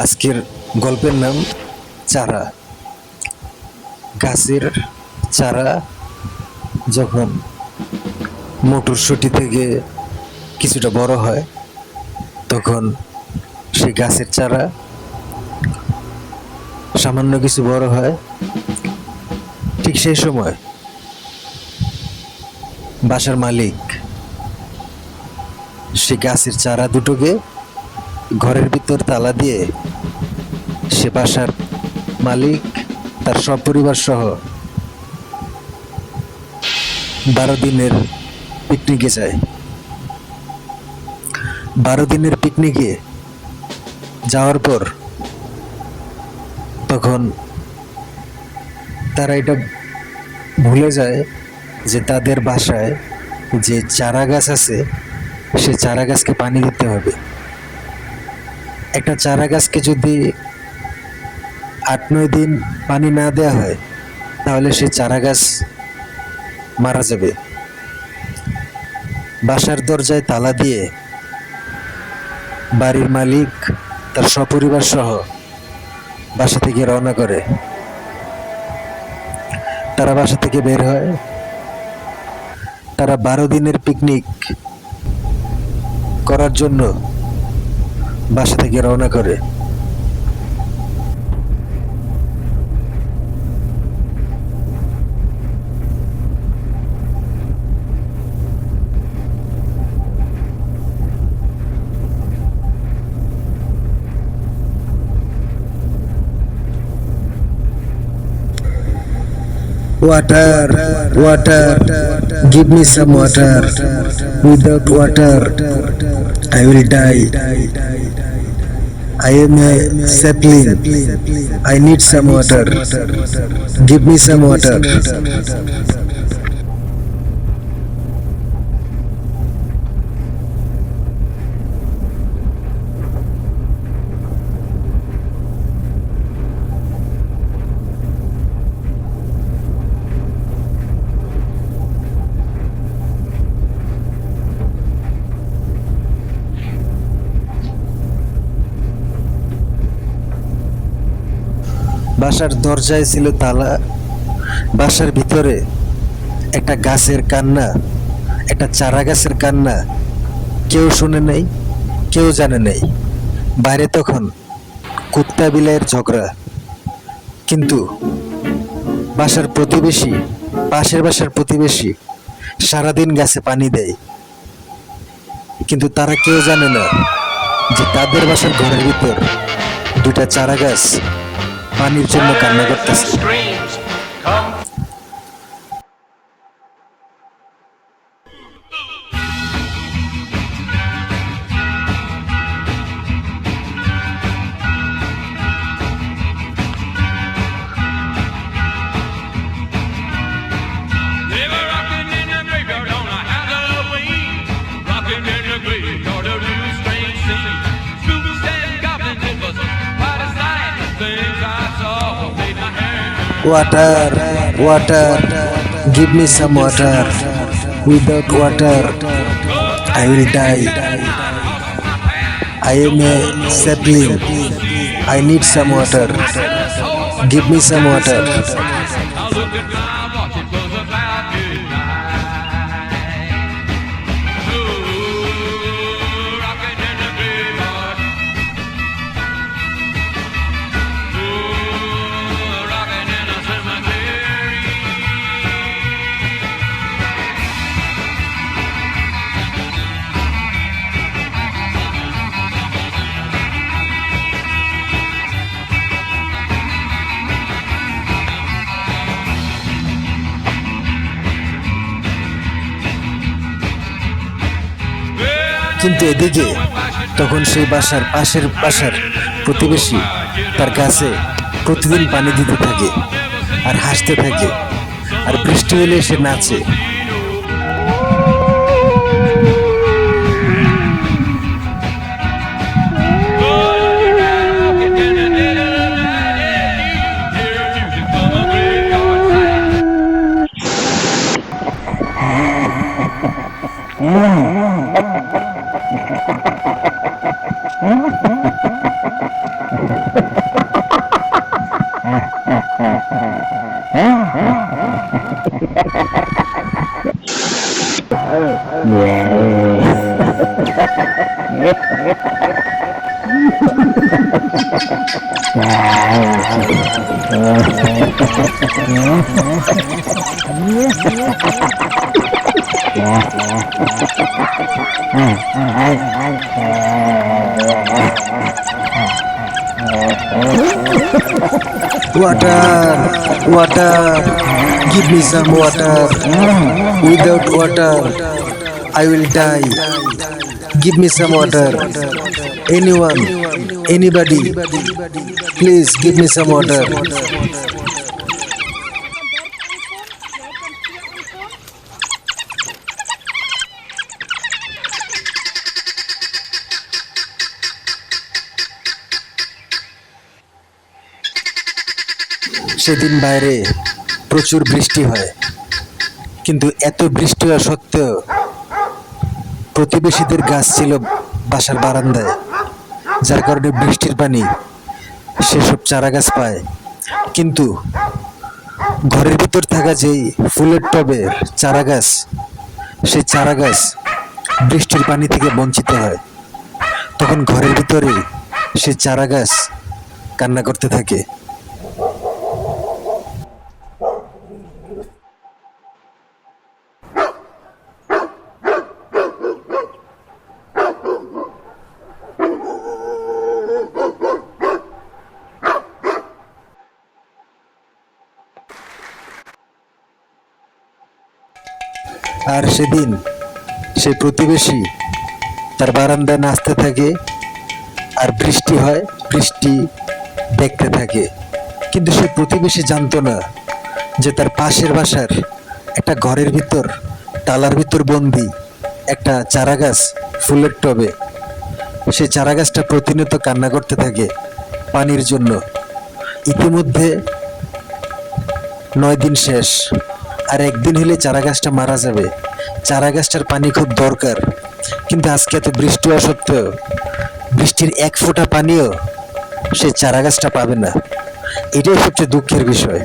আজকের গল্পের নাম চারা। গাছের চারা যখন মটরশুঁটি থেকে কিছুটা বড় হয়, তখন সেই গাছের চারা সামান্য কিছু বড় হয়। ঠিক সেই সময় বাসার মালিক সে গাছের চারা দুটোকে ঘরের ভিতর তালা দিয়ে সে বাসার মালিক তার সপরিবার সহ 12 দিনের পিকনিকে যায়। 12 দিনের পিকনিকে যাওয়ার পর তখন তারা এটা ভুলে যায় যে তাদের বাসায় যে চারা গাছ আছে সে চারা গাছকে পানি দিতে হবে। একটা চারা গাছকে যদি 8-9 দিন পানি না দেওয়া হয় তাহলে সে চারা গাছ মারা যাবে। বাসার দরজায় তালা দিয়ে বাড়ির মালিক তার সপরিবার সহ বাসা থেকে রওনা করে। তারা বাসা থেকে বের হয়। তারা 12 দিনের পিকনিক করার জন্য বাসা থেকে রওনা করে। Water, water, give me some water. Without water, I will die. I am a sapling. I need some water. Give me some water. বাসার দরজায় ছিল তালা। বাসার ভিতরে একটা গাছের কান্না, একটা চারা গাছের কান্না কেউ শুনে নাই, কেউ জানে নাই। বাইরে তখন কুত্তা বিলাইয়ের ঝগড়া। কিন্তু বাসার প্রতিবেশী, পাশের বাসার প্রতিবেশী সারাদিন গাছে পানি দেয়, কিন্তু তারা কেউ জানে না যে তাদের বাসার ঘরের ভিতর দুটা চারা গাছ পানির জন্য কান্না করতেছে। Water, water, give me some water. Without water, I will die. I am a sapling. I need some water. Give me some water. কিন্তু এদিকে তখন সেই বাসার পাশের বাসার প্রতিবেশী তার গাছে প্রতিদিন পানি দিতে থাকে আর হাসতে থাকে, আর বৃষ্টি হলে সে নাচে। Water, water, give me some water. Without water, I will die. Give me some water. Anyone, anybody, please give me some water. সেদিন বাইরে প্রচুর বৃষ্টি হয়, কিন্তু এত বৃষ্টি হওয়া সত্ত্বেও প্রতিবেশীদের গাছ ছিল বাসার বারান্দায়, যার কারণে বৃষ্টির পানি সেসব চারা গাছ পায়। কিন্তু ঘরের ভিতর থাকা যেই ফুলের টবের চারা গাছ, সেই চারা গাছ বৃষ্টির পানি থেকে বঞ্চিত হয়। তখন ঘরের ভিতরে সেই চারা গাছ কান্না করতে থাকে। আর সেদিন সেই প্রতিবেশী তার বারান্দায় নাচতে থাকে, আর বৃষ্টি হয়, বৃষ্টি দেখতে থাকে। কিন্তু সেই প্রতিবেশী জানতো না যে তার পাশের বাসার একটা ঘরের ভিতর, তালার ভিতর বন্দি একটা চারা গাছ ফুলের টবে। সেই চারা গাছটা প্রতিনিয়ত কান্না করতে থাকে পানির জন্য। ইতিমধ্যে 9 দিন শেষ, আর একদিন হলে চারা গাছটা মারা যাবে। চারা গাছটার পানি খুব দরকার, কিন্তু আজকে এত বৃষ্টি হওয়া সত্ত্বেও বৃষ্টির এক ফোঁটা পানিও সেই চারা গাছটা পাবে না। এটাই সবচেয়ে দুঃখের বিষয়।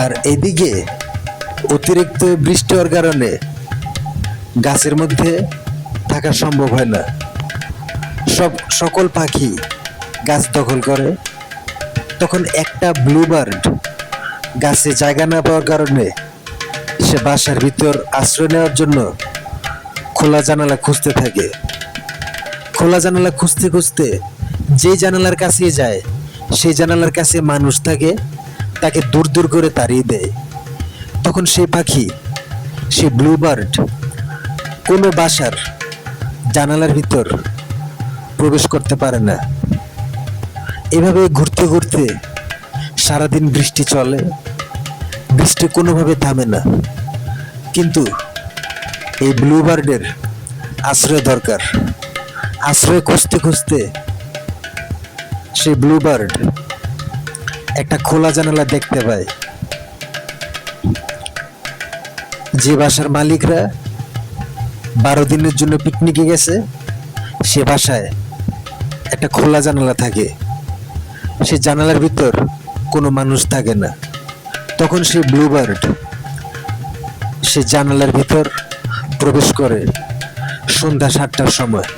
আর এদিকে অতিরিক্ত বৃষ্টি হওয়ার কারণে গাছের মধ্যে থাকা সম্ভব হয় না। সকল পাখি গাছ দখল করে। তখন একটা ব্লুবার্ড গাছে জায়গা না পাওয়ার কারণে সে বাসার ভিতর আশ্রয় নেওয়ার জন্য খোলা জানালা খুঁজতে থাকে। খোলা জানালা খুঁজতে খুঁজতে যে জানালার কাছে যায়, সেই জানালার কাছে মানুষ থাকে, তাকে দূর দূর করে তাড়িয়ে দেয়। তখন সেই পাখি, সে ব্লুবার্ড, কোনো বাসার জানালার ভিতর প্রবেশ করতে পারে না। এভাবে ঘুরতে ঘুরতে সারাদিন বৃষ্টি চলে, বৃষ্টি কোনোভাবে থামে না। কিন্তু এই ব্লুবার্ডের আশ্রয় দরকার। আশ্রয় খুঁজতে খুঁজতে সেই ব্লুবার্ড একটা খোলা জানালা দেখতে পায়। যে বাসার মালিকরা 12 দিনের জন্য পিকনিকে গেছে, সে বাসায় একটা খোলা জানালা থাকে। সে জানালার ভিতর কোনো মানুষ থাকে না। তখন সেই ব্লুবার্ড সে জানালার ভিতর প্রবেশ করে সন্ধ্যা 7টার সময়।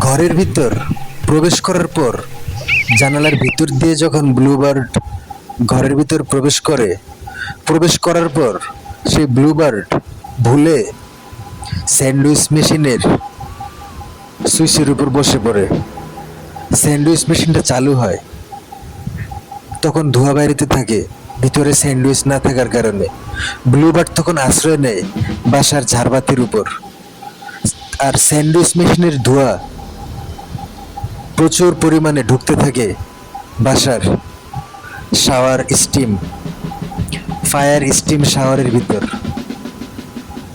ঘরের ভিতর প্রবেশ করার পর জানালার ভিতর দিয়ে যখন ব্লুবার্ড ঘরের ভিতর প্রবেশ করার পর সেই ব্লুবার্ড ভুলে স্যান্ডউইচ মেশিনের সুইচের উপর বসে পড়ে। স্যান্ডউইচ মেশিনটা চালু হয়, তখন ধোঁয়া বাইরেতে থাকে ভিতরে স্যান্ডউইচ না থাকার কারণে। ব্লুবার্ড তখন আশ্রয় নেয় বাসার ঝাড়বাতির উপর, আর স্যান্ডউইচ মেশিনের ধোঁয়া প্রচুর পরিমাণে ঢুকতে থাকে বাসার ফায়ার স্টিম শাওয়ারের ভিতর,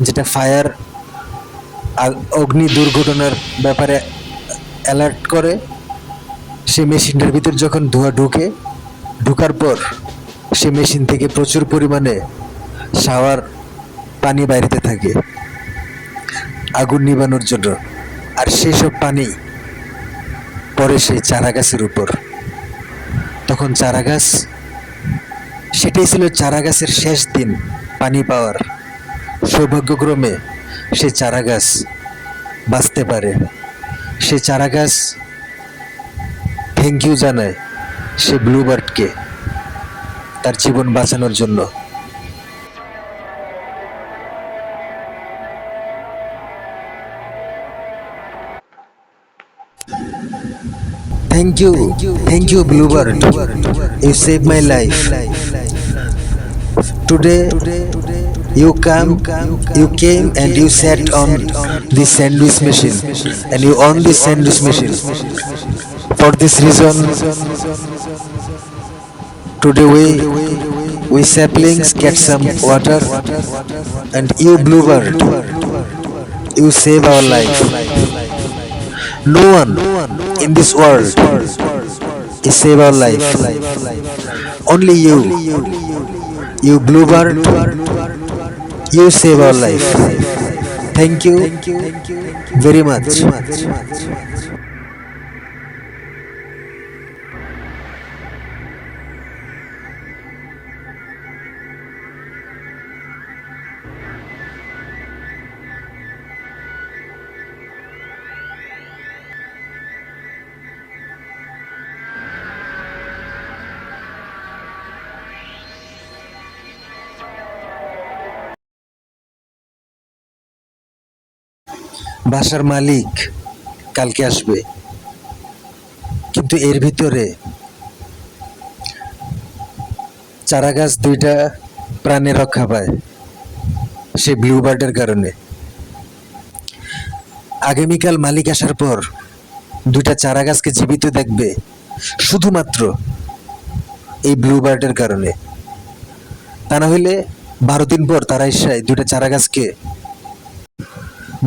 যেটা অগ্নি দুর্ঘটনার ব্যাপারে অ্যালার্ট করে। সেই মেশিনটার ভিতর যখন ধোঁয়া ঢোকার পর সে মেশিন থেকে প্রচুর পরিমাণে শাওয়ার পানি বাইরেতে থাকে আগুন নিবানোর জন্য, আর সেসব পানি পরে সেই চারা গাছের উপর। তখন সেটাই ছিল চারা গাছের শেষ দিন পানি পাওয়ার। সৌভাগ্যক্রমে সে চারা গাছ বাঁচতে পারে। সে চারা গাছ থ্যাংক ইউ জানায় সে ব্লুবার্ডকে তার জীবন বাঁচানোর জন্য। Thank you, Bluebird. You saved my life. Today, you came and you sat on the sandwich machine, and you own the sandwich machine. For this reason, today we saplings get some water, and you, Bluebird, you save our life. No one in this world is save our life. Only you Bluebird, you save our life. Thank you very much. বাসার মালিক কালকে আসবে, কিন্তু এর ভিতরে চারা গাছ দুইটা প্রাণে রক্ষা পায় সে ব্লুবার্ডের কারণে। আগামীকাল মালিক আসার পর দুইটা চারা গাছকে জীবিত দেখবে শুধুমাত্র এই ব্লুবার্ডের কারণে। তা না হইলে 12 দিন পর তারা এসে দুইটা চারা গাছকে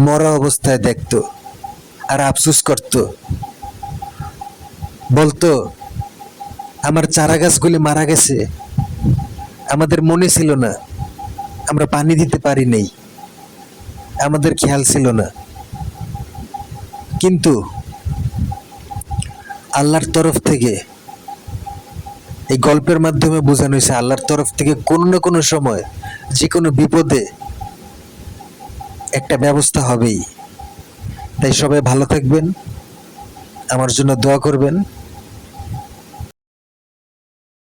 মরা অবস্থায় দেখতো আর আফসোস করত, বলতো আমার চারা গাছগুলি মারা গেছে, আমাদের মনে ছিল না, আমরা পানি দিতে পারি নাই, আমাদের খেয়াল ছিল না। কিন্তু আল্লাহর তরফ থেকে এই গল্পের মাধ্যমে বোঝানো হয়েছে আল্লাহর তরফ থেকে কোনো না কোনো সময় যে কোনো বিপদে একটা ব্যবস্থা হবেই। তাই সবাই ভালো থাকবেন, আমার জন্য দোয়া করবেন।